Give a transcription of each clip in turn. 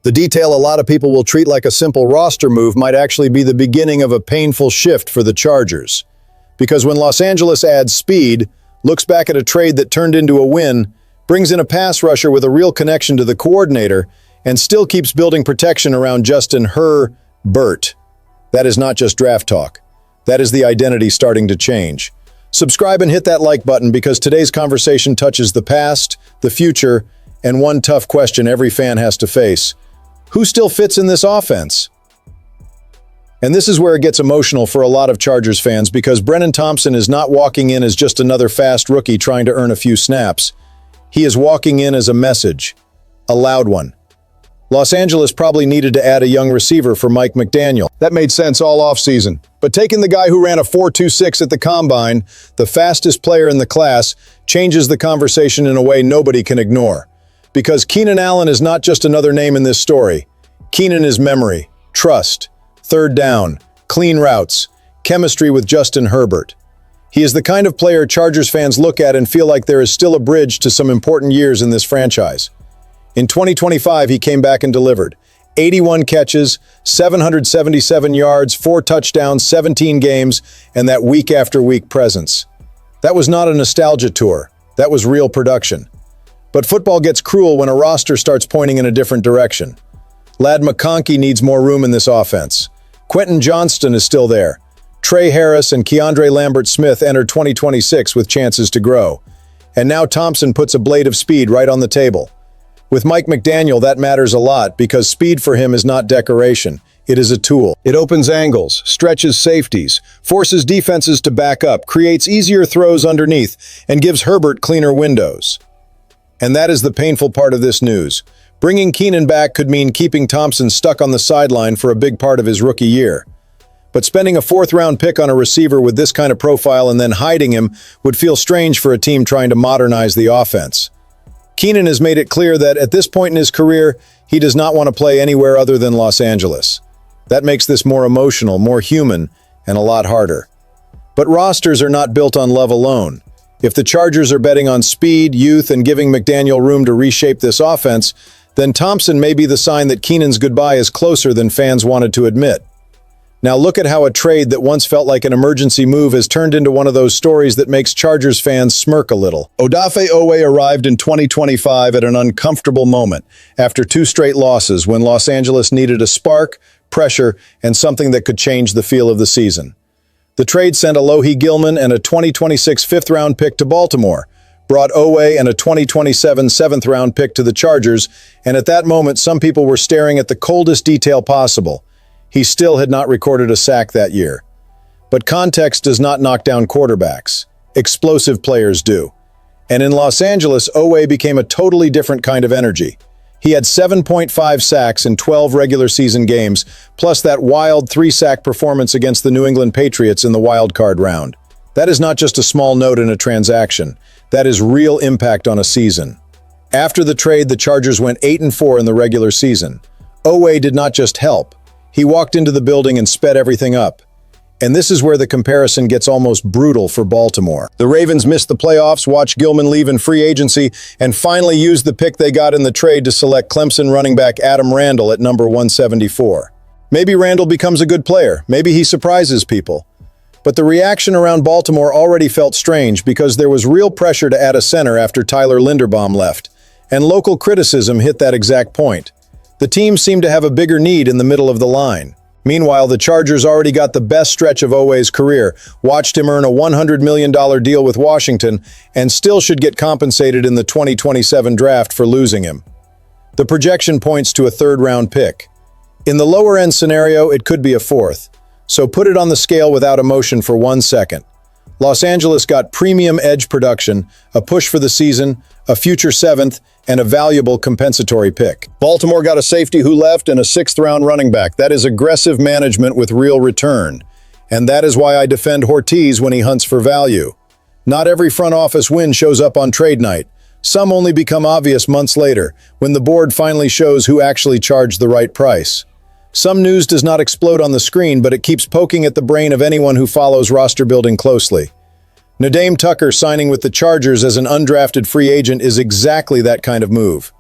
The detail a lot of people will treat like a simple roster move might actually be the beginning of a painful shift for the Chargers. Because when Los Angeles adds speed, looks back at a trade that turned into a win, brings in a pass rusher with a real connection to the coordinator, and still keeps building protection around Justin Herbert, that is not just draft talk. That is the identity starting to change. Subscribe and hit that like button because today's conversation touches the past, the future, and one tough question every fan has to face. Who still fits in this offense? And this is where it gets emotional for a lot of Chargers fans because Brenen Thompson is not walking in as just another fast rookie trying to earn a few snaps. He is walking in as a message, a loud one. Los Angeles probably needed to add a young receiver for Mike McDaniel. That made sense all offseason. But taking the guy who ran a 4.26 at the Combine, the fastest player in the class, changes the conversation in a way nobody can ignore. Because Keenan Allen is not just another name in this story. Keenan is memory, trust, third down, clean routes, chemistry with Justin Herbert. He is the kind of player Chargers fans look at and feel like there is still a bridge to some important years in this franchise. In 2025, he came back and delivered. 81 catches, 777 yards, 4 touchdowns, 17 games, and that week-after-week presence. That was not a nostalgia tour. That was real production. But football gets cruel when a roster starts pointing in a different direction. Ladd McConkey needs more room in this offense. Quentin Johnston is still there. Trey Harris and Keandre Lambert-Smith enter 2026 with chances to grow. And now Thompson puts a blade of speed right on the table. With Mike McDaniel, that matters a lot because speed for him is not decoration. It is a tool. It opens angles, stretches safeties, forces defenses to back up, creates easier throws underneath, and gives Herbert cleaner windows. And that is the painful part of this news. Bringing Keenan back could mean keeping Thompson stuck on the sideline for a big part of his rookie year. But spending a 4th-round pick on a receiver with this kind of profile and then hiding him would feel strange for a team trying to modernize the offense. Keenan has made it clear that at this point in his career, he does not want to play anywhere other than Los Angeles. That makes this more emotional, more human, and a lot harder. But rosters are not built on love alone. If the Chargers are betting on speed, youth, and giving McDaniel room to reshape this offense, then Thompson may be the sign that Keenan's goodbye is closer than fans wanted to admit. Now look at how a trade that once felt like an emergency move has turned into one of those stories that makes Chargers fans smirk a little. Odafe Oweh arrived in 2025 at an uncomfortable moment after 2 straight losses when Los Angeles needed a spark, pressure, and something that could change the feel of the season. The trade sent Alohi Gilman and a 2026 5th-round pick to Baltimore, brought Oweh and a 2027 7th-round pick to the Chargers, and at that moment some people were staring at the coldest detail possible. He still had not recorded a sack that year. But context does not knock down quarterbacks. Explosive players do. And in Los Angeles, Oweh became a totally different kind of energy. He had 7.5 sacks in 12 regular season games, plus that wild 3-sack performance against the New England Patriots in the wild card round. That is not just a small note in a transaction. That is real impact on a season. After the trade, the Chargers went 8-4 in the regular season. Oweh did not just help. He walked into the building and sped everything up. And this is where the comparison gets almost brutal for Baltimore. The Ravens missed the playoffs, watched Gilman leave in free agency, and finally used the pick they got in the trade to select Clemson running back Adam Randall at number 174. Maybe Randall becomes a good player. Maybe he surprises people. But the reaction around Baltimore already felt strange because there was real pressure to add a center after Tyler Linderbaum left. And local criticism hit that exact point. The team seemed to have a bigger need in the middle of the line. Meanwhile, the Chargers already got the best stretch of Oweh's career, watched him earn a $100 million deal with Washington, and still should get compensated in the 2027 draft for losing him. The projection points to a 3rd-round pick. In the lower-end scenario, it could be a 4th. So put it on the scale without emotion for 1 second. Los Angeles got premium edge production, a push for the season, a future 7th, and a valuable compensatory pick. Baltimore got a safety who left and a 6th-round running back. That is aggressive management with real return. And that is why I defend Ortiz when he hunts for value. Not every front office win shows up on trade night. Some only become obvious months later, when the board finally shows who actually charged the right price. Some news does not explode on the screen, but it keeps poking at the brain of anyone who follows roster building closely. Nadeem Tucker signing with the Chargers as an undrafted free agent is exactly that kind of move.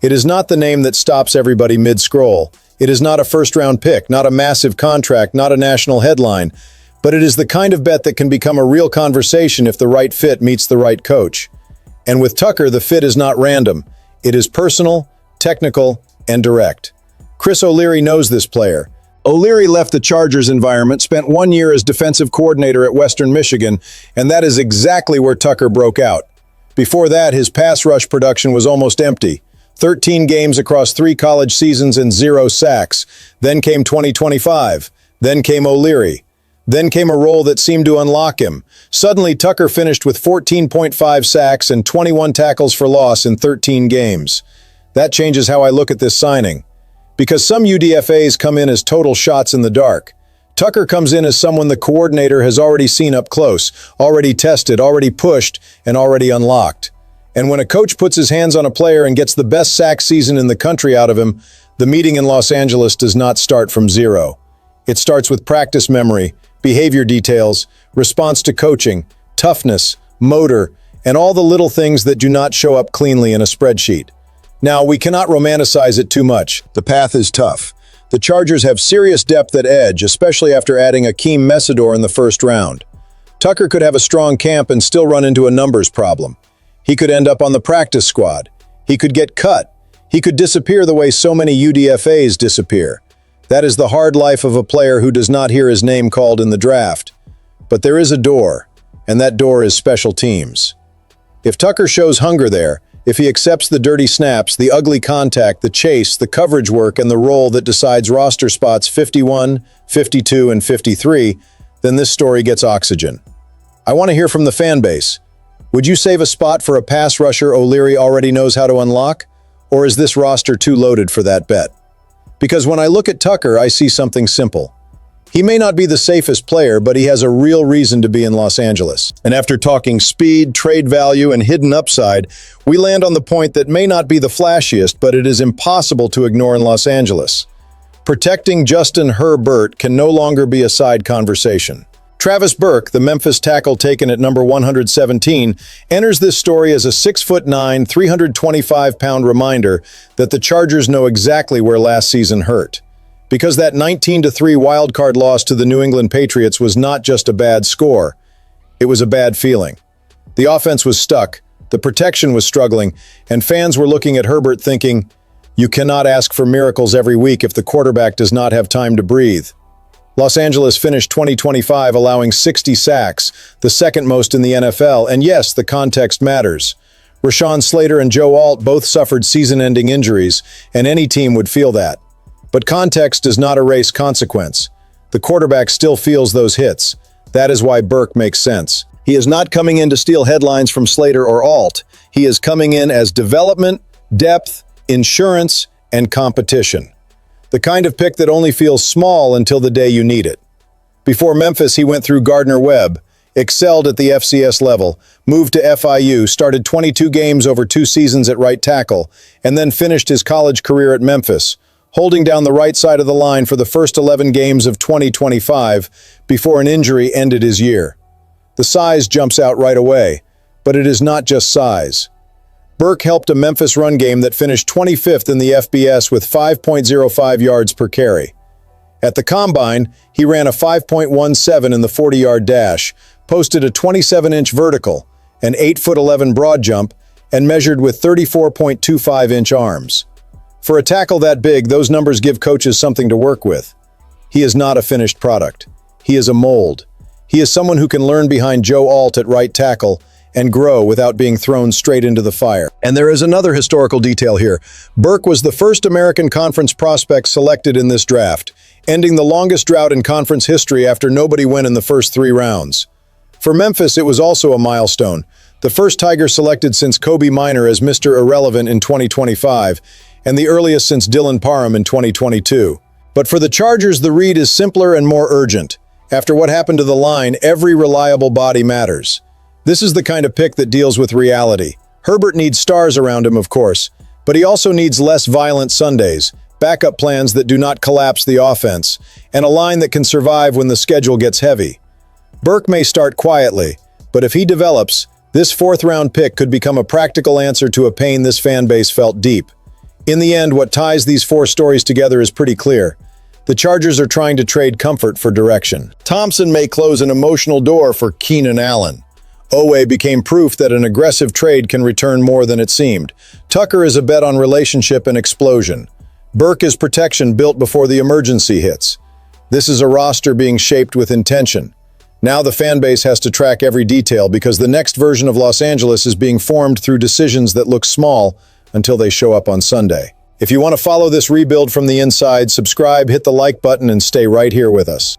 It is not the name that stops everybody mid-scroll. It is not a first-round pick, not a massive contract, not a national headline, but it is the kind of bet that can become a real conversation if the right fit meets the right coach. And with Tucker, the fit is not random. It is personal, technical, and direct. Chris O'Leary knows this player. O'Leary left the Chargers environment, spent 1 year as defensive coordinator at Western Michigan, and that is exactly where Tucker broke out. Before that, his pass rush production was almost empty. 13 games across 3 college seasons and 0 sacks. Then came 2025. Then came O'Leary. Then came a role that seemed to unlock him. Suddenly, Tucker finished with 14.5 sacks and 21 tackles for loss in 13 games. That changes how I look at this signing. Because some UDFAs come in as total shots in the dark. Tucker comes in as someone the coordinator has already seen up close, already tested, already pushed, and already unlocked. And when a coach puts his hands on a player and gets the best sack season in the country out of him, the meeting in Los Angeles does not start from zero. It starts with practice memory, behavior details, response to coaching, toughness, motor, and all the little things that do not show up cleanly in a spreadsheet. Now, we cannot romanticize it too much. The path is tough. The Chargers have serious depth at edge, especially after adding Akeem Messidor in the first round. Tucker could have a strong camp and still run into a numbers problem. He could end up on the practice squad. He could get cut. He could disappear the way so many UDFAs disappear. That is the hard life of a player who does not hear his name called in the draft. But there is a door, and that door is special teams. If Tucker shows hunger there, if he accepts the dirty snaps, the ugly contact, the chase, the coverage work, and the role that decides roster spots 51, 52, and 53, then this story gets oxygen. I want to hear from the fan base. Would you save a spot for a pass rusher O'Leary already knows how to unlock? Or is this roster too loaded for that bet? Because when I look at Tucker, I see something simple. He may not be the safest player, but he has a real reason to be in Los Angeles. And after talking speed, trade value, and hidden upside, we land on the point that may not be the flashiest, but it is impossible to ignore in Los Angeles. Protecting Justin Herbert can no longer be a side conversation. Travis Burke, the Memphis tackle taken at number 117, enters this story as a 6'9", 325-pound reminder that the Chargers know exactly where last season hurt. Because that 19-3 wildcard loss to the New England Patriots was not just a bad score, it was a bad feeling. The offense was stuck, the protection was struggling, and fans were looking at Herbert thinking, you cannot ask for miracles every week if the quarterback does not have time to breathe. Los Angeles finished 2025 allowing 60 sacks, the second most in the NFL, and yes, the context matters. Rashawn Slater and Joe Alt both suffered season-ending injuries, and any team would feel that. But context does not erase consequence. The quarterback still feels those hits. That is why Burke makes sense. He is not coming in to steal headlines from Slater or Alt. He is coming in as development, depth, insurance, and competition. The kind of pick that only feels small until the day you need it. Before Memphis, he went through Gardner-Webb, excelled at the FCS level, moved to FIU, started 22 games over 2 seasons at right tackle, and then finished his college career at Memphis, holding down the right side of the line for the first 11 games of 2025 before an injury ended his year. The size jumps out right away, but it is not just size. Burke helped a Memphis run game that finished 25th in the FBS with 5.05 yards per carry. At the Combine, he ran a 5.17 in the 40-yard dash, posted a 27-inch vertical, an 8'11" broad jump, and measured with 34.25-inch arms. For a tackle that big, those numbers give coaches something to work with. He is not a finished product. He is a mold. He is someone who can learn behind Joe Alt at right tackle and grow without being thrown straight into the fire. And there is another historical detail here. Burke was the first American Conference prospect selected in this draft, ending the longest drought in conference history after nobody went in the first 3 rounds. For Memphis, it was also a milestone. The first Tiger selected since Kobe Minor as Mr. Irrelevant in 2025, and the earliest since Dylan Parham in 2022. But for the Chargers, the read is simpler and more urgent. After what happened to the line, every reliable body matters. This is the kind of pick that deals with reality. Herbert needs stars around him, of course, but he also needs less violent Sundays, backup plans that do not collapse the offense, and a line that can survive when the schedule gets heavy. Burke may start quietly, but if he develops, this 4th-round pick could become a practical answer to a pain this fan base felt deep. In the end, what ties these four stories together is pretty clear. The Chargers are trying to trade comfort for direction. Thompson may close an emotional door for Keenan Allen. Oweh became proof that an aggressive trade can return more than it seemed. Tucker is a bet on relationship and explosion. Burke is protection built before the emergency hits. This is a roster being shaped with intention. Now the fan base has to track every detail because the next version of Los Angeles is being formed through decisions that look small until they show up on Sunday. If you want to follow this rebuild from the inside, subscribe, hit the like button, and stay right here with us.